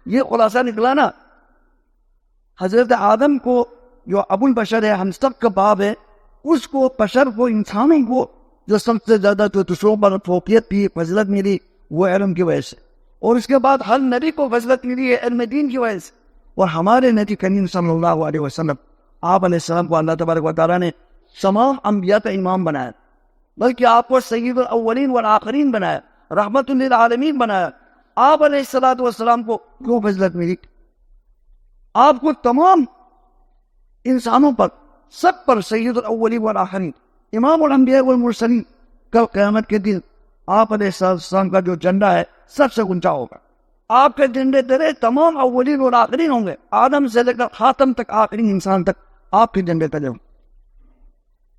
یہ خلاصہ نکلا نا. حضرت آدم کو جو ابو البشر ہے، ہم سب کا باپ ہے، اس کو بشر کو، انسانوں کو جو سب سے زیادہ جو دوسروں پر فوقیت بھی فضیلت ملی وہ علم کی وجہ سے. اور اس کے بعد ہر نبی کو فضیلت ملی ہے علم دین کی وجہ سے. اور ہمارے نبی کریم صلی اللہ علیہ وسلم آپ علیہ السلام کو اللہ تبارک و تعالیٰ نے تمام انبیاء کا امام بنایا، بلکہ آپ کو سید الاولین والآخرین بنایا، رحمت للعالمین بنایا. آپ علیہ السلام کو کیوں فضیلت ملی؟ آپ کو تمام انسانوں پر، سب پر سید الاولین والآخرین، امام الانبیاء والمرسلین. کل قیامت کے دن آپ علیہ السلام کا جو جھنڈا ہے سب سے اونچا ہوگا. آپ کے جھنڈے تیرے تمام اولین اور آخرین ہوں گے، آدم سے لے کر خاتم تک، آخری انسان تک آپ کے جھنڈے تلے ہوں.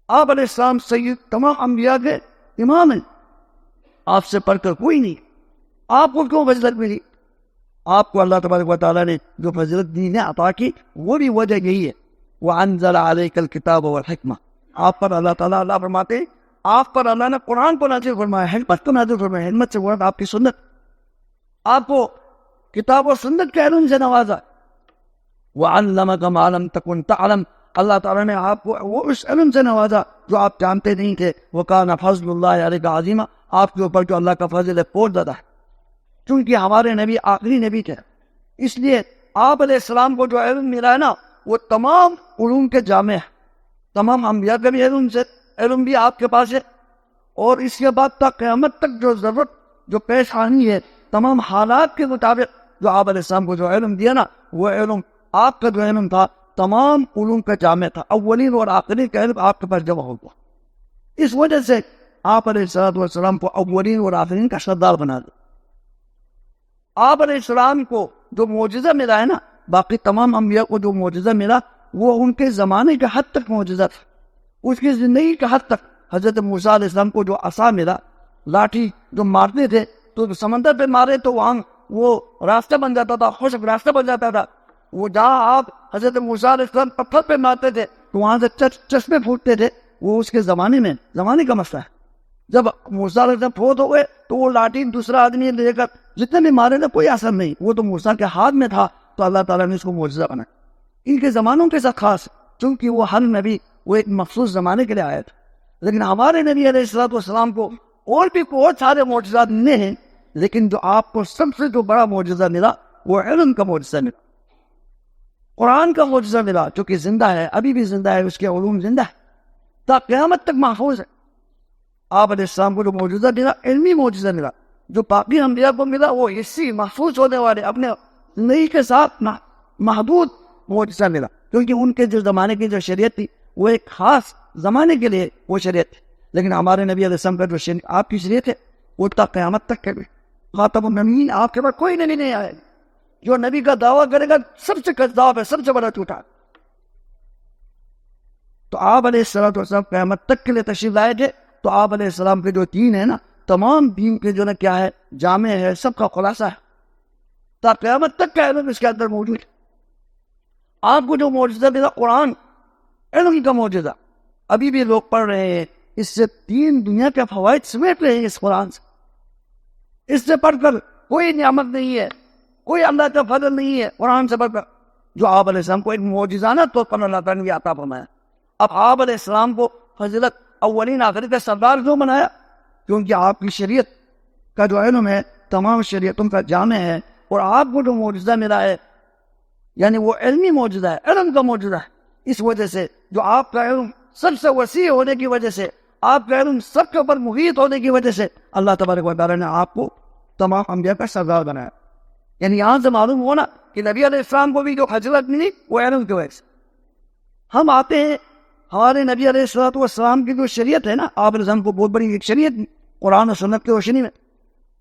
آپ علیہ السلام سید تمام انبیاء کے امام ہیں، آپ سے پڑھ کر کوئی نہیں. آپ کو کیوں فضیلت ملی؟ آپ کو اللہ تبارک و تعالیٰ نے جو فضیلت دین عطا کی وہ بھی وجہ یہی ہے، وَأَنزَلَ عَلَيْكَ الْكِتَابَ وَالْحِكْمَةَ. آپ پر اللہ فرماتے ہیں، آپ پر اللہ نے قرآن کو نازل فرمایا، حکمت کو نازل فرمایا. حکمت سے مراد آپ کی سنت. آپ کو کتاب و سنت کے علم سے نوازا. وَعَلَّمَكَ مَا لَمْ تَكُنْ تَعْلَمْ. اللہ تعالیٰ نے آپ کو وہ اس علم سے نوازا جو آپ جانتے نہیں تھے. وَكَانَ فَضْلُ اللَّهِ عَلَيْكَ عَظِيمًا. آپ کے اوپر جو اللہ کا فضل ہے بہت زیادہ ہے، کیونکہ ہمارے نبی آخری نبی تھے. اس لیے آپ علیہ السلام کو جو علم ملا ہے نا وہ تمام علوم کے جامع ہے. تمام انبیاء کا بھی علم بھی آپ کے پاس ہے. اور اس کے بعد تک قیامت تک جو ضرورت جو پیش آنی ہے تمام حالات کے مطابق جو آپ علیہ السلام کو جو علم دیا نا وہ علم آپ کا جو علم تھا تمام علوم کا جامع تھا. اولین اور آخرین کا علم آپ کے پاس جمع ہوا. اس وجہ سے آپ علیہ السلام کو اولین اور آخرین کا سردار بنا دیا. آپ علیہ السلام کو جو معجزہ ملا ہے نا، باقی تمام انبیاء کو جو معجزہ ملا وہ ان کے زمانے کے حد تک معجزہ تھا، اس کی زندگی کے حد تک. حضرت موسیٰ علیہ السلام کو جو عصا ملا، لاٹھی جو مارتے تھے تو سمندر پہ مارے تو وہاں وہ راستہ بن جاتا تھا، خشک راستہ بن جاتا تھا. وہ جہاں آپ حضرت موسیٰ علیہ السلام پتھر پہ مارتے تھے تو وہاں سے چشمے پھوٹتے تھے. وہ اس کے زمانے کا مسئلہ ہے. جب موسیٰ علیہ السلام فوت ہو گئے تو وہ لاٹھی دوسرا آدمی لے کر جتنے بھی مارے تھے کوئی اثر نہیں. وہ تو موسیٰ کے ہاتھ میں تھا تو اللہ تعالیٰ نے اس کو معجزہ بنایا. ان کے زمانوں کے ساتھ خاص، چونکہ وہ ہر نبی وہ ایک مخصوص زمانے کے لیے آیا تھا. لیکن ہمارے نبی علیہ السلام کو اور بھی بہت سارے معجزات ملے ہیں، لیکن جو آپ کو سب سے جو بڑا معجزہ ملا وہ علم کا معجزہ ملا، قرآن کا معجزہ ملا، جو کہ زندہ ہے، ابھی بھی زندہ ہے، اس کے علوم زندہ ہے، تا قیامت تک محفوظ ہے. آپ علیہ السلام کو جو معجزہ ملا علمی معجزہ ملا. جو باقی انبیاء کو ملا وہ اسی محفوظ ہونے والے اپنے زندگی کے ساتھ محدود معجزہ ملا، کیونکہ ان کے جو زمانے کی جو شریعت تھی وہ ایک خاص زمانے کے لیے وہ شریعت تھی. لیکن ہمارے نبی علیہ السلام کا جو شریعت آپ کی شریعت ہے وہ تا قیامت تک ہے. خاتم النبیین، آپ کے پاس کوئی نبی نہیں آئے. جو نبی کا دعویٰ کرے گا سب سے کذاب ہے، سب سے بڑا جھوٹا. تو آپ علیہ السلام قیامت تک کے لیے تشریف لائے تھے. تو آپ علیہ السلام کے جو دین ہے نا تمام دین کے جو نا کیا ہے جامع ہے، سب کا خلاصہ ہے، تا قیامت تک کا علم اس کے اندر موجود ہے. آپ کو جو معجزہ ملا قرآن، علم کا معجزہ، ابھی بھی لوگ پڑھ رہے ہیں. اس سے دین دنیا کے فوائد سمیٹ رہے ہیں اس قرآن سے. اس سے پڑھ کر کوئی نعمت نہیں ہے، کوئی اللہ کا فضل نہیں ہے قرآن سے پڑھ کر، جو آپ علیہ السلام کو ایک معجزانہ طور پر اللہ تعالیٰ نے عطا فرمایا. اب آپ علیہ السلام کو فضیلت اولین آخری کا سردار کیوں بنایا؟ کیونکہ آپ کی شریعت کا جو علم ہے تمام شریعتوں کا جامع ہے. اور آپ کو جو معجزہ ملا ہے یعنی وہ علمی معجزہ ہے، علم کا معجزہ ہے. اس وجہ سے جو آپ کا علم سب سے وسیع ہونے کی وجہ سے، آپ کا علم سب کے اوپر محیط ہونے کی وجہ سے اللہ تبارک و تعالیٰ نے آپ کو تمام انبیاء کا سردار بنایا. یعنی یہاں سے معلوم ہونا کہ نبی علیہ السلام کو بھی جو فضیلت ملی وہ علم کی وجہ سے. ہم آتے ہیں ہمارے نبی علیہ السلام کی جو شریعت ہے نا، آپ علیہ السلام کو بہت بڑی ایک شریعت قرآن اور سنت کی روشنی میں،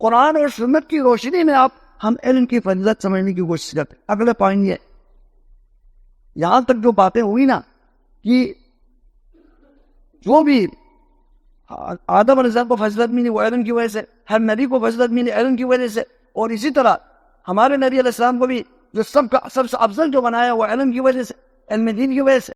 قرآن اور سنت کی روشنی میں ہم علم کی فضیلت سمجھنے کی کوشش کرتے ہیں. اگلے پوائنٹ یہ یہاں تک جو باتیں ہوئی نا کہ جو بھی آدم علیہ السلام کو فضیلت ملی وہ علم کی وجہ سے، ہر نبی کو فضیلت ملی علم کی وجہ سے، اور اسی طرح ہمارے نبی علیہ السلام کو بھی جو سب سے افضل جو بنایا وہ علم کی وجہ سے، علم دین کی وجہ سے.